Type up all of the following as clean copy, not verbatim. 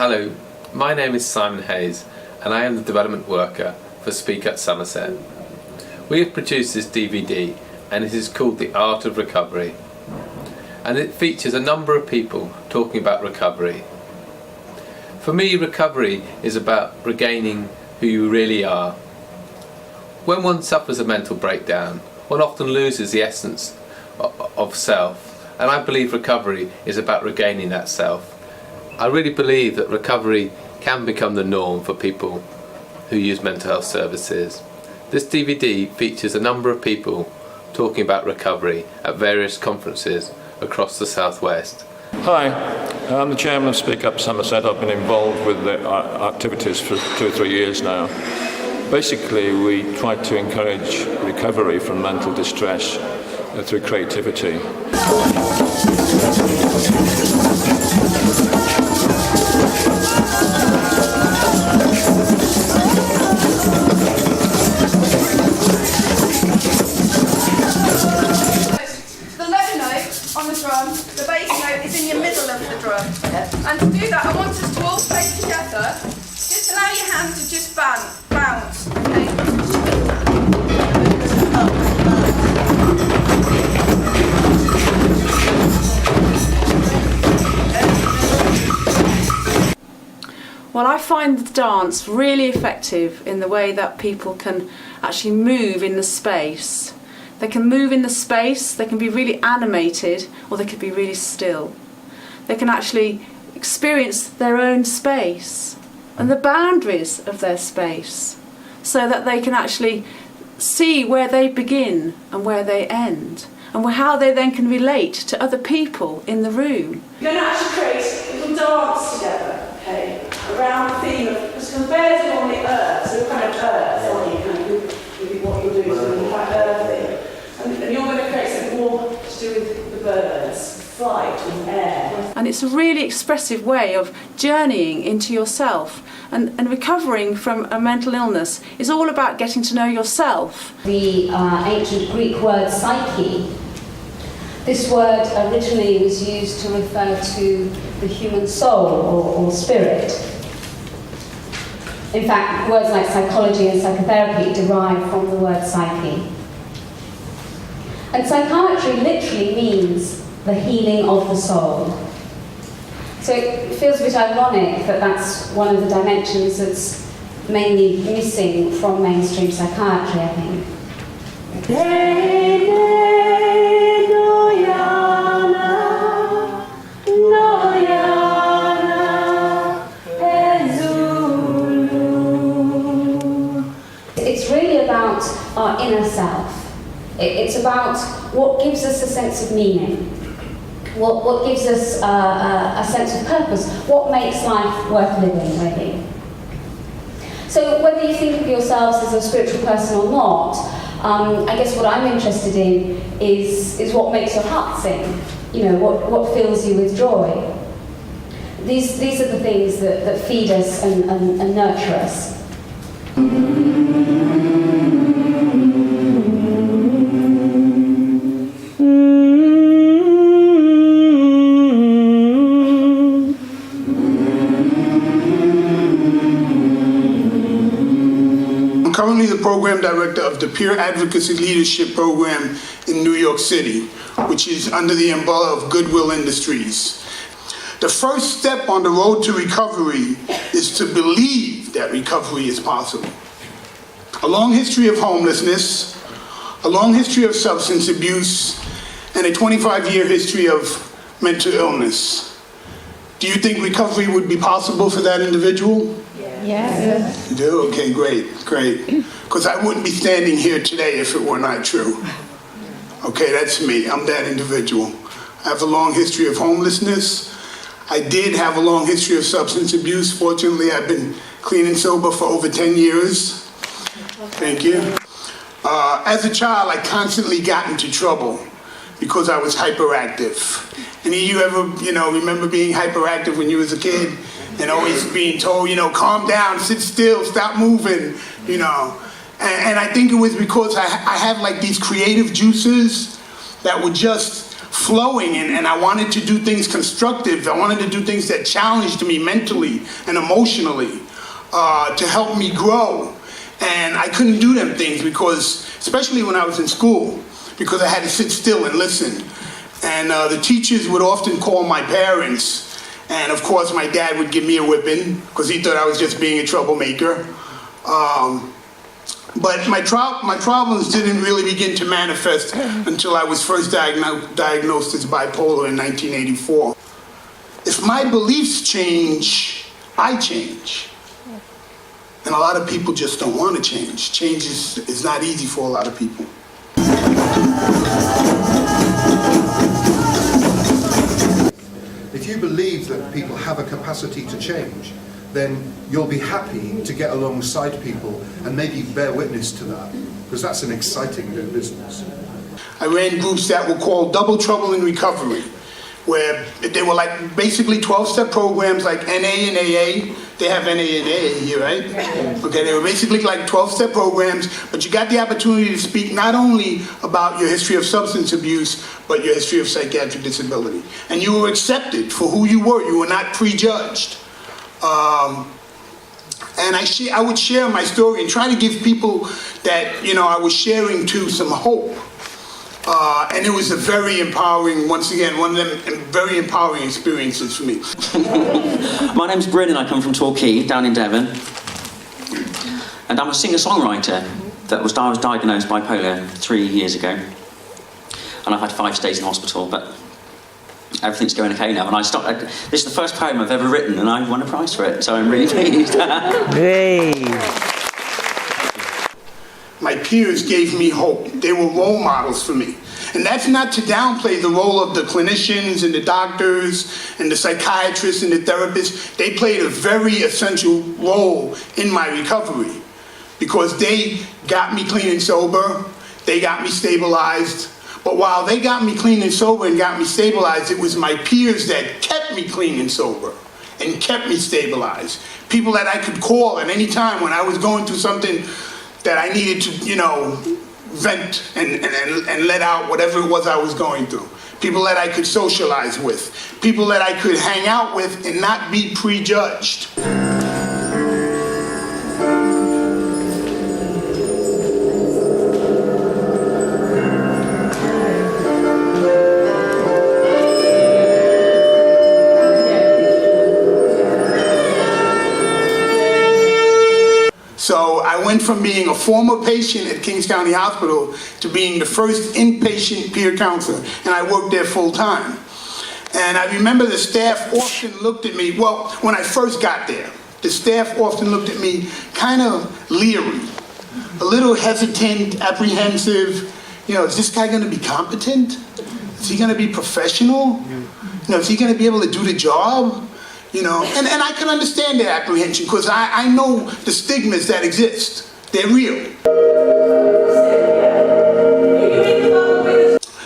Hello, my name is Simon Hayes and I am the development worker for Speak Up Somerset. We have produced this DVD and it is called The Art of Recovery, and it features a number of people talking about recovery. For me, recovery is about regaining who you really are. When one suffers a mental breakdown, one often loses the essence of self, and I believe recovery is about regaining that self. I really believe that recovery can become the norm for people who use mental health services. This DVD features a number of people talking about recovery at various conferences across the Southwest. Hi, I'm the chairman of Speak Up Somerset. I've been involved with the activities for 2 or 3 years now. Basically, we try to encourage recovery from mental distress through creativity. The bass note is in the middle of the drum. And to do that, I want us to all play together. Just allow your hand to just bounce. Okay? Well, I find the dance really effective in the way that people can actually move in the space. They can move in the space, they can be really animated, or they can be really still. They can actually experience their own space and the boundaries of their space, so that they can actually see where they begin and where they end, and how they then can relate to other people in the room. You're going to actually create a little dance together, okay, around the theme of, because the bears are on the earth, so you're kind of earth, aren't you? Kind of, what you're doing is really quite earthy. And you're going to create something more to do with the birds, flight and air. And it's a really expressive way of journeying into yourself. And recovering from a mental illness is all about getting to know yourself. The ancient Greek word psyche, this word originally was used to refer to the human soul or spirit. In fact, words like psychology and psychotherapy derive from the word psyche. And psychiatry literally means the healing of the soul. So it feels a bit ironic that that's one of the dimensions that's mainly missing from mainstream psychiatry, I think. It's really about our inner self. It's about what gives us a sense of meaning, what gives us a sense of purpose, what makes life worth living, really. So whether you think of yourselves as a spiritual person or not, I guess what I'm interested in is what makes your heart sing, you know, what fills you with joy. These are the things that feed us and nurture us. I'm currently the program director of the Peer Advocacy Leadership Program in New York City, which is under the umbrella of Goodwill Industries. The first step on the road to recovery is to believe that recovery is possible. A long history of homelessness, a long history of substance abuse, and a 25-year history of mental illness. Do you think recovery would be possible for that individual? Yes. You do? Okay, great. Because I wouldn't be standing here today if it were not true. Okay, that's me. I'm that individual. I have a long history of homelessness. I did have a long history of substance abuse. Fortunately, I've been clean and sober for over 10 years. Thank you. As a child, I constantly got into trouble because I was hyperactive. Any of you ever, remember being hyperactive when you was a kid? And always being told, calm down, sit still, stop moving, And I think it was because I have like these creative juices that were just flowing, and I wanted to do things constructive. I wanted to do things that challenged me mentally and emotionally to help me grow. And I couldn't do them things because, especially when I was in school, because I had to sit still and listen. And the teachers would often call my parents. And of course, my dad would give me a whipping because he thought I was just being a troublemaker. But my problems didn't really begin to manifest until I was first diagnosed as bipolar in 1984. If my beliefs change, I change. And a lot of people just don't want to change. Change is not easy for a lot of people. If you believe that people have a capacity to change, then you'll be happy to get alongside people and maybe bear witness to that, because that's an exciting new business. I ran groups that were called Double Trouble in Recovery, where they were like basically 12-step programs like NA and AA. They have NA and AA here, right? Okay, they were basically like 12-step programs, but you got the opportunity to speak not only about your history of substance abuse, but your history of psychiatric disability. And you were accepted for who you were. You were not prejudged. And I would share my story and try to give people that, you know, I was sharing to some hope. And it was a very empowering, once again, one of them very empowering experiences for me. My name's Bryn and I come from Torquay, down in Devon. And I'm a singer-songwriter I was diagnosed bipolar 3 years ago. And I've had 5 stays in hospital, but everything's going okay now. And this is the first poem I've ever written and I won a prize for it, so I'm really pleased. My peers gave me hope. They were role models for me. And that's not to downplay the role of the clinicians and the doctors and the psychiatrists and the therapists. They played a very essential role in my recovery because they got me clean and sober. They got me stabilized. But while they got me clean and sober and got me stabilized, it was my peers that kept me clean and sober and kept me stabilized. People that I could call at any time when I was going through something that I needed to, you know, vent and let out whatever it was I was going through. People that I could socialize with. People that I could hang out with and not be prejudged. So I went from being a former patient at Kings County Hospital to being the first inpatient peer counselor, and I worked there full time. And I remember the staff often looked at me, well, when I first got there, the staff often looked at me kind of leery, a little hesitant, apprehensive. You know, is this guy going to be competent? Is he going to be professional? You know, is he going to be able to do the job? You know, and I can understand their apprehension because I know the stigmas that exist. They're real.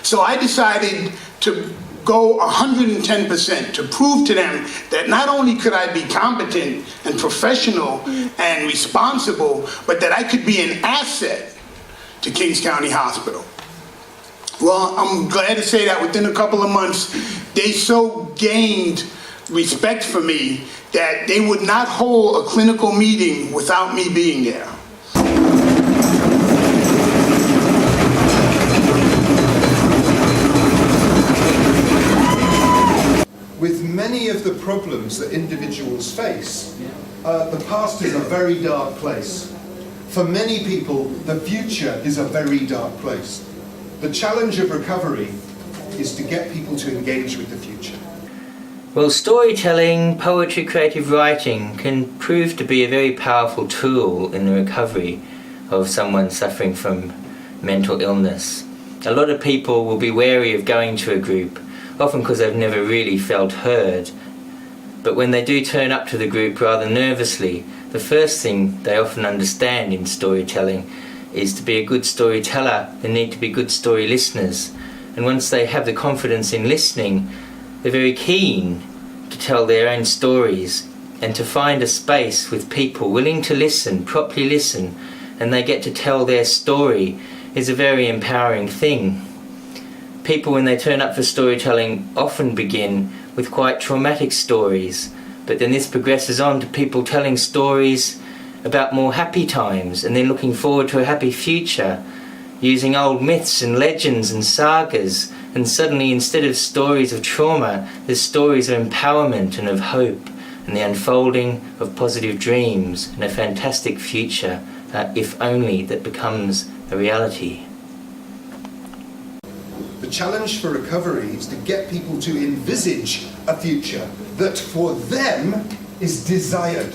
So I decided to go 110% to prove to them that not only could I be competent and professional and responsible, but that I could be an asset to Kings County Hospital. Well, I'm glad to say that within a couple of months, they so gained respect for me that they would not hold a clinical meeting without me being there. With many of the problems that individuals face, the past is a very dark place. For many people, the future is a very dark place. The challenge of recovery is to get people to engage with the future. Well, storytelling, poetry, creative writing can prove to be a very powerful tool in the recovery of someone suffering from mental illness. A lot of people will be wary of going to a group, often because they've never really felt heard. But when they do turn up to the group rather nervously, the first thing they often understand in storytelling is to be a good storyteller, they need to be good story listeners. And once they have the confidence in listening, they're very keen to tell their own stories and to find a space with people willing to listen, properly listen, and they get to tell their story is a very empowering thing. people, when they turn up for storytelling, often begin with quite traumatic stories, but then this progresses on to people telling stories about more happy times and then looking forward to a happy future, using old myths and legends and sagas, and suddenly instead of stories of trauma, there's stories of empowerment and of hope and the unfolding of positive dreams and a fantastic future, if only, that becomes a reality. The challenge for recovery is to get people to envisage a future that for them is desired.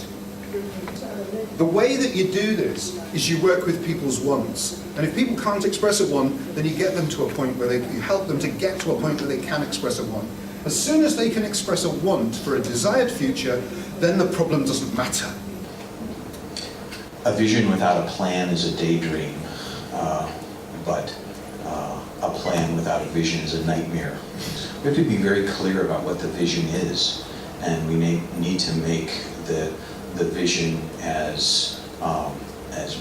The way that you do this is you work with people's wants. And if people can't express a want, then you get them to a point where you help them to get to a point where they can express a want. As soon as they can express a want for a desired future, then the problem doesn't matter. A vision without a plan is a daydream, but a plan without a vision is a nightmare. We have to be very clear about what the vision is, and we need to make the vision as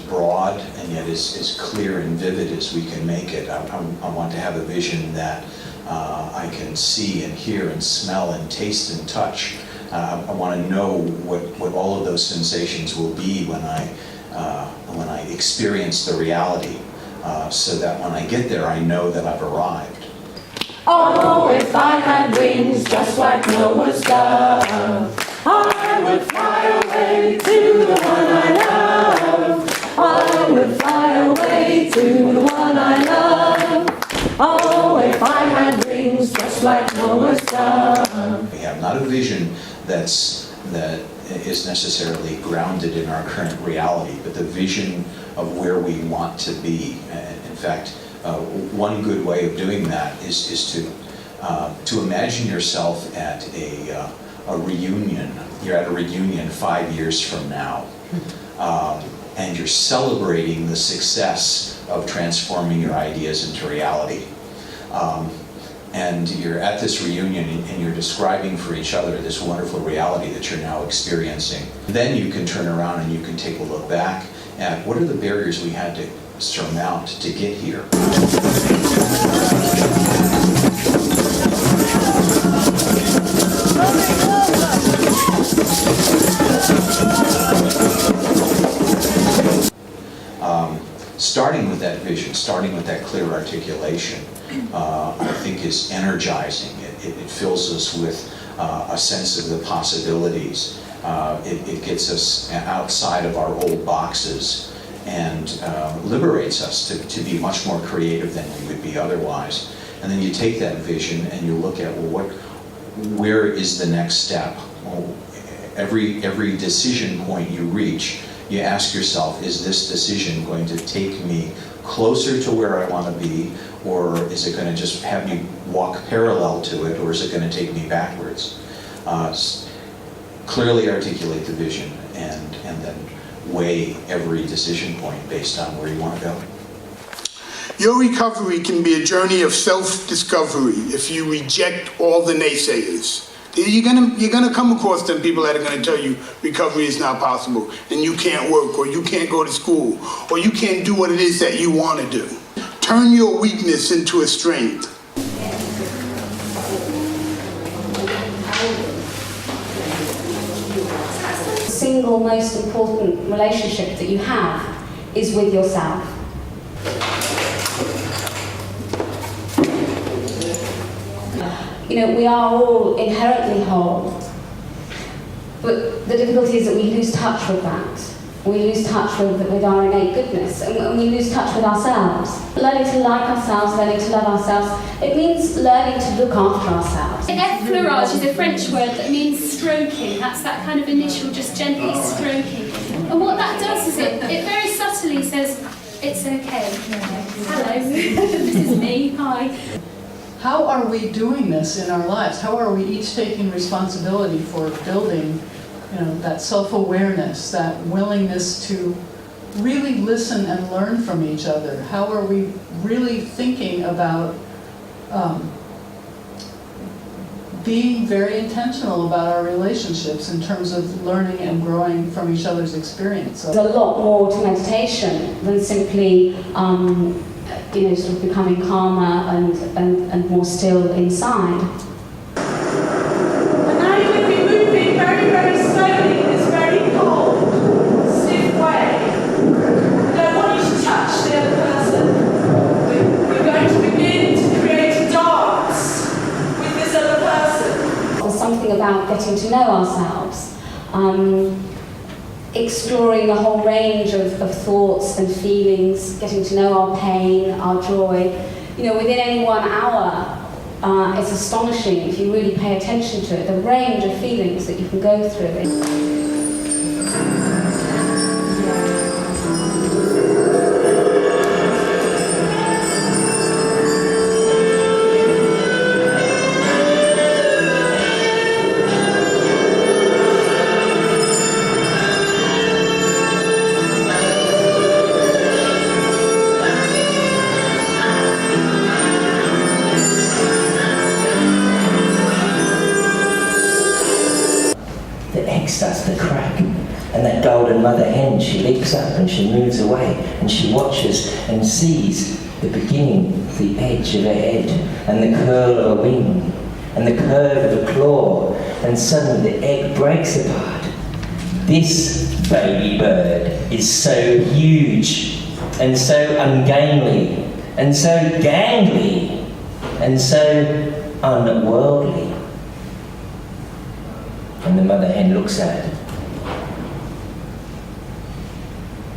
broad and yet as clear and vivid as we can make it. I want to have a vision that I can see and hear and smell and taste and touch. I want to know what all of those sensations will be when I experience the reality, so that when I get there, I know that I've arrived. Oh, if I had wings just like Noah's dove, I would fly away to the one I love. I would fly away to the one I love. Oh, if I had wings just like Noah's dove. We have not a vision that is necessarily grounded in our current reality, but the vision of where we want to be. In fact, one good way of doing that is to imagine yourself at a reunion. You're at a reunion 5 years from now, and you're celebrating the success of transforming your ideas into reality. And you're at this reunion and you're describing for each other this wonderful reality that you're now experiencing. Then you can turn around and you can take a look back at what are the barriers we had to surmount to get here. Starting with that vision, starting with that clear articulation, I think is energizing. It fills us with a sense of the possibilities. It gets us outside of our old boxes and liberates us to be much more creative than we would be otherwise. And then you take that vision and you look at, well, where is the next step? Well, every decision point you reach, you ask yourself, is this decision going to take me closer to where I want to be, or is it going to just have me walk parallel to it, or is it going to take me backwards? Clearly articulate the vision and then weigh every decision point based on where you want to go. Your recovery can be a journey of self-discovery if you reject all the naysayers. You're gonna come across them people that are gonna tell you recovery is not possible, and you can't work, or you can't go to school, or you can't do what it is that you want to do. Turn your weakness into a strength. The single most important relationship that you have is with yourself. You know, we are all inherently whole, but the difficulty is that we lose touch with that. We lose touch with our innate goodness, and we lose touch with ourselves. Learning to like ourselves, learning to love ourselves, it means learning to look after ourselves. Effleurage is a French word that means stroking. That's that kind of initial, just gently stroking. And what that does is it very subtly says, it's okay. Hello, this is me, hi. How are we doing this in our lives? How are we each taking responsibility for building, that self-awareness, that willingness to really listen and learn from each other? How are we really thinking about being very intentional about our relationships in terms of learning and growing from each other's experience? There's a lot more to meditation than simply sort of becoming calmer and more still inside. And now you're going to be moving very, very slowly in this very cold, stiff way. I don't want you to touch the other person. We're going to begin to create a dance with this other person. There's something about getting to know ourselves, exploring the whole range of thoughts and feelings, getting to know our pain, our joy. Within any 1 hour, it's astonishing if you really pay attention to it, the range of feelings that you can go through. Starts to crack, and that golden mother hen, she leaps up and she moves away, and she watches and sees the beginning, the edge of her head, and the curl of a wing, and the curve of a claw, and suddenly the egg breaks apart. This baby bird is so huge, and so ungainly, and so gangly, and so unworldly. And the mother hen looks at it,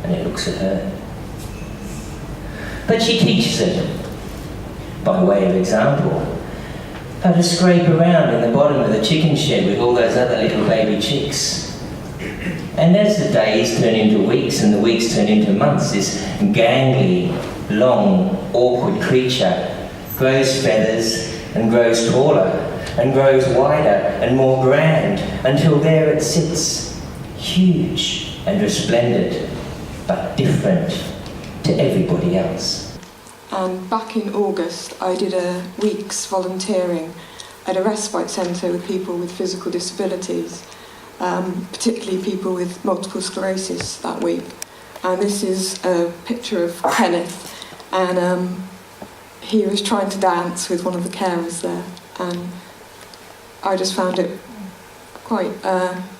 and it looks at her. But she teaches it, by way of example, how to scrape around in the bottom of the chicken shed with all those other little baby chicks. And as the days turn into weeks and the weeks turn into months, this gangly, long, awkward creature grows feathers and grows taller and grows wider and more grand, until there it sits, huge and resplendent, but different to everybody else. And back in August, I did a week's volunteering at a respite centre with people with physical disabilities, particularly people with multiple sclerosis that week. And this is a picture of Kenneth, and he was trying to dance with one of the carers there, and I just found it quite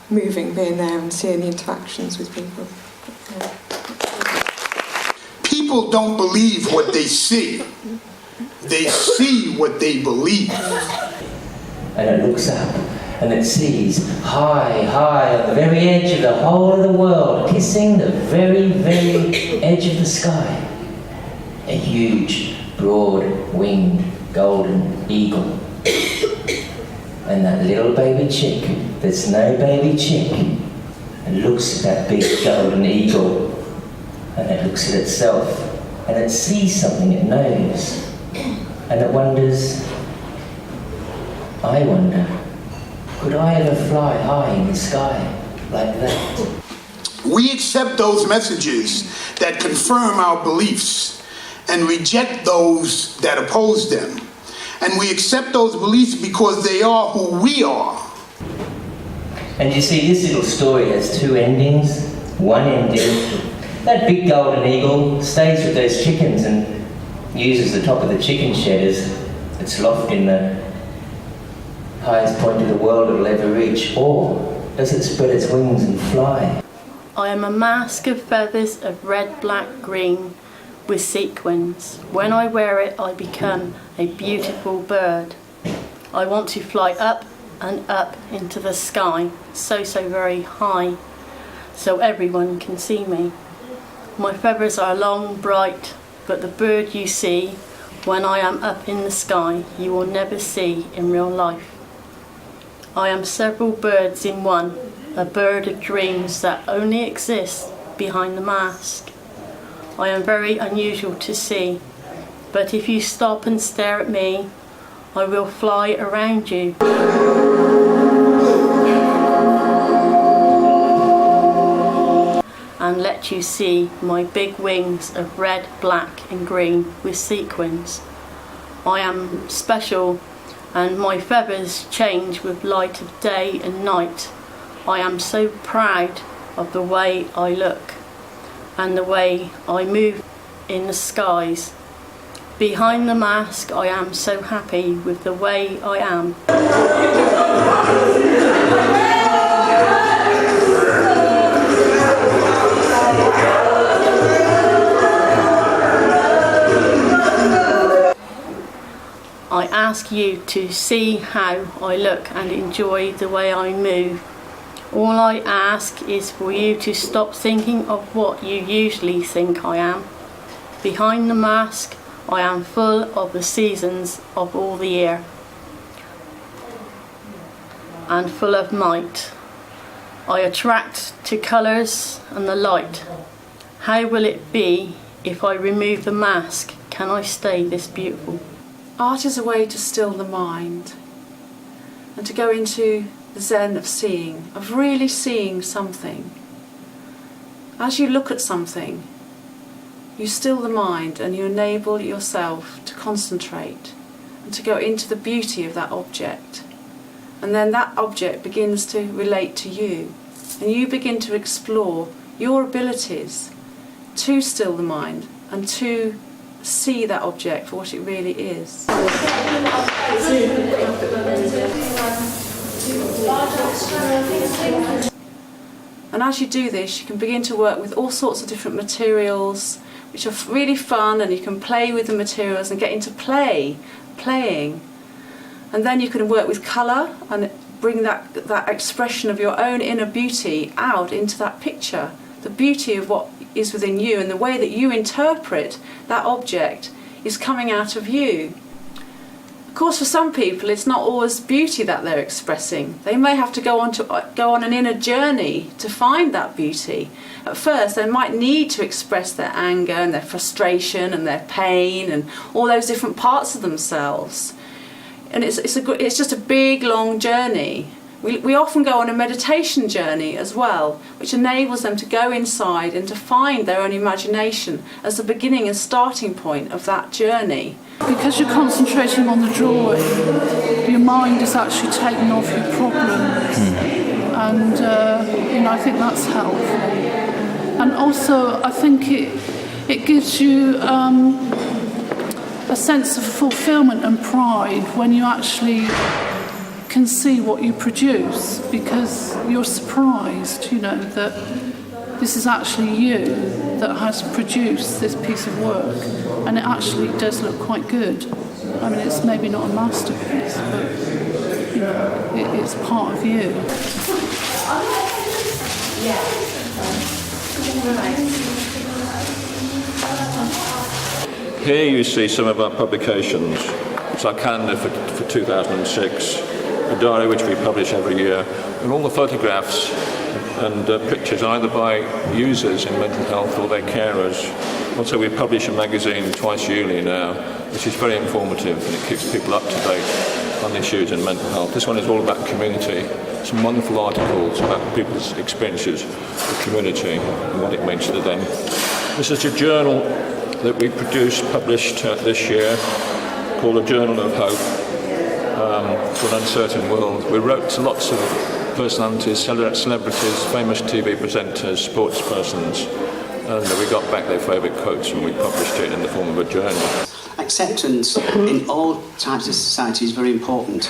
moving being there and seeing the interactions with people. Yeah. People don't believe what they see. They see what they believe. And it looks up and it sees high, high on the very edge of the whole of the world, kissing the very, very edge of the sky, a huge, broad-winged golden eagle. And that little baby chick that's no baby chick, and looks at that big golden eagle, and it looks at itself, and it sees something it knows, and it wonders, I wonder, could I ever fly high in the sky like that? We accept those messages that confirm our beliefs and reject those that oppose them. And we accept those beliefs because they are who we are. And you see, this little story has two endings. One ending, that big golden eagle stays with those chickens and uses the top of the chicken shed as its loft in the highest point of the world it'll ever reach. Or does it spread its wings and fly? I am a mask of feathers of red, black, green with sequins. When I wear it, I become a beautiful bird. I want to fly up and up into the sky, so very high, so everyone can see me. My feathers are long, bright, but the bird you see when I am up in the sky, you will never see in real life. I am several birds in one, a bird of dreams that only exists behind the mask. I am very unusual to see, but if you stop and stare at me, I will fly around you. And let you see my big wings of red, black and green with sequins. I am special and my feathers change with light of day and night. I am so proud of the way I look and the way I move in the skies. Behind the mask, I am so happy with the way I am. I ask you to see how I look and enjoy the way I move. All I ask is for you to stop thinking of what you usually think I am. Behind the mask, I am full of the seasons of all the year and full of might. I attract to colours and the light. How will it be if I remove the mask? Can I stay this beautiful? Art is a way to still the mind and to go into the zen of seeing, of really seeing something. As you look at something, you still the mind and you enable yourself to concentrate and to go into the beauty of that object. And then that object begins to relate to you, and you begin to explore your abilities to still the mind and to see that object for what it really is. And as you do this, you can begin to work with all sorts of different materials which are really fun, and you can play with the materials and get into playing. And then you can work with colour and bring that expression of your own inner beauty out into that picture. The beauty of what is within you and the way that you interpret that object is coming out of you. Of course, for some people, it's not always beauty that they're expressing. They may have to go on an inner journey to find that beauty. At first, they might need to express their anger and their frustration and their pain and all those different parts of themselves. And it's just a big, long journey. We often go on a meditation journey as well, which enables them to go inside and to find their own imagination as the beginning and starting point of that journey. Because you're concentrating on the drawing, your mind is actually taken off your problems, and I think that's helpful. And also, I think it gives you a sense of fulfilment and pride when you actually can see what you produce, because you're surprised, that this is actually you that has produced this piece of work, and it actually does look quite good. I mean, it's maybe not a masterpiece, but it's part of you. Here you see some of our publications. It's our calendar for 2006, a diary which we publish every year, and all the photographs and pictures either by users in mental health or their carers. Also, we publish a magazine twice yearly now, which is very informative, and it keeps people up to date on issues in mental health. This one is all about community. Some wonderful articles about people's experiences of community and what it means to them. This is a journal that we published this year, called A Journal of Hope for an Uncertain World. We wrote to lots of personalities, celebrities, famous TV presenters, sports persons, and we got back their favourite quotes and we published it in the form of a journal. Acceptance in all types of society is very important.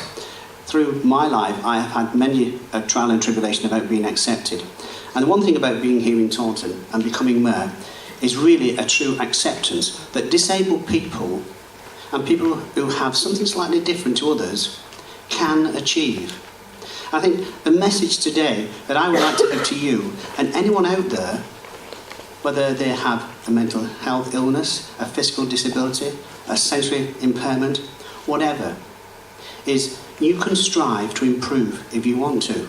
Through my life, I have had many a trial and tribulation about being accepted. And the one thing about being here in Taunton and becoming mayor is really a true acceptance that disabled people and people who have something slightly different to others can achieve. I think the message today that I would like to give to you and anyone out there, whether they have a mental health illness, a physical disability, a sensory impairment, whatever, is you can strive to improve if you want to.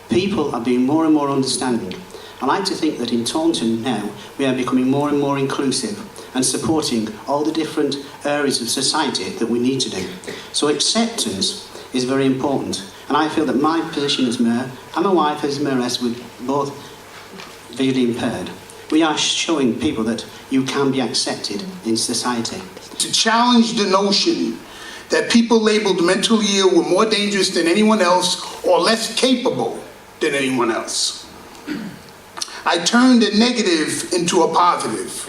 People are being more and more understanding. I like to think that in Taunton now we are becoming more and more inclusive and supporting all the different areas of society that we need to do. So acceptance is very important. And I feel that my position as mayor and my wife as mayoress, with both visually impaired, we are showing people that you can be accepted in society. To challenge the notion that people labeled mentally ill were more dangerous than anyone else or less capable than anyone else. I turned a negative into a positive.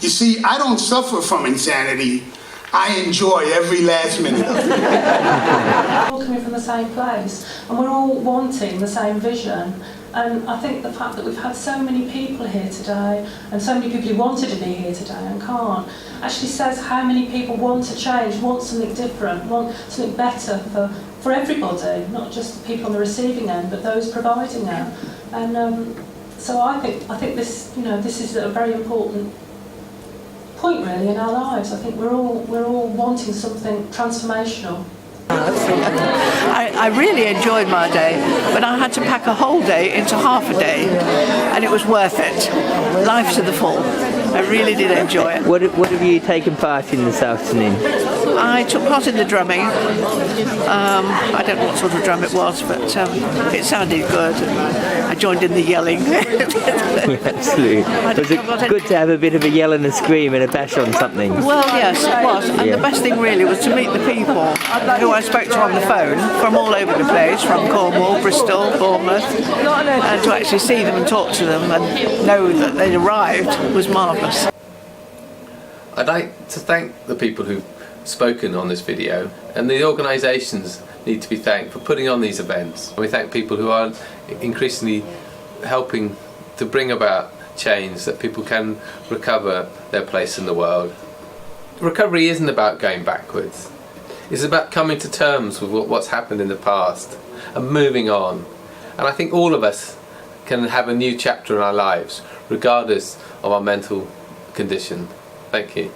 You see, I don't suffer from insanity. I enjoy every last minute of it. We're all coming from the same place, and we're all wanting the same vision. And I think the fact that we've had so many people here today, and so many people who wanted to be here today and can't, actually says how many people want to change, want something different, want something better for everybody, not just the people on the receiving end, but those providing it. And so I think this, this is a very important point really in our lives. I think we're all wanting something transformational. I really enjoyed my day, but I had to pack a whole day into half a day, and it was worth it. Life to the full. I really did enjoy it. What have you taken part in this afternoon? I took part in the drumming. I don't know what sort of drum it was, but it sounded good. I joined in the yelling. Absolutely. Was it good to have a bit of a yell and a scream and a bash on something? Well, yes, it was. And the best thing really was to meet the people who I spoke to on the phone from all over the place, from Cornwall, Bristol, Bournemouth, and to actually see them and talk to them and know that they'd arrived was marvellous. I'd like to thank the people who've spoken on this video, and the organisations need to be thanked for putting on these events. We thank people who are increasingly helping to bring about change, that people can recover their place in the world. Recovery isn't about going backwards. It's about coming to terms with what's happened in the past and moving on. And I think all of us can have a new chapter in our lives, regardless of our mental condition. Thank you.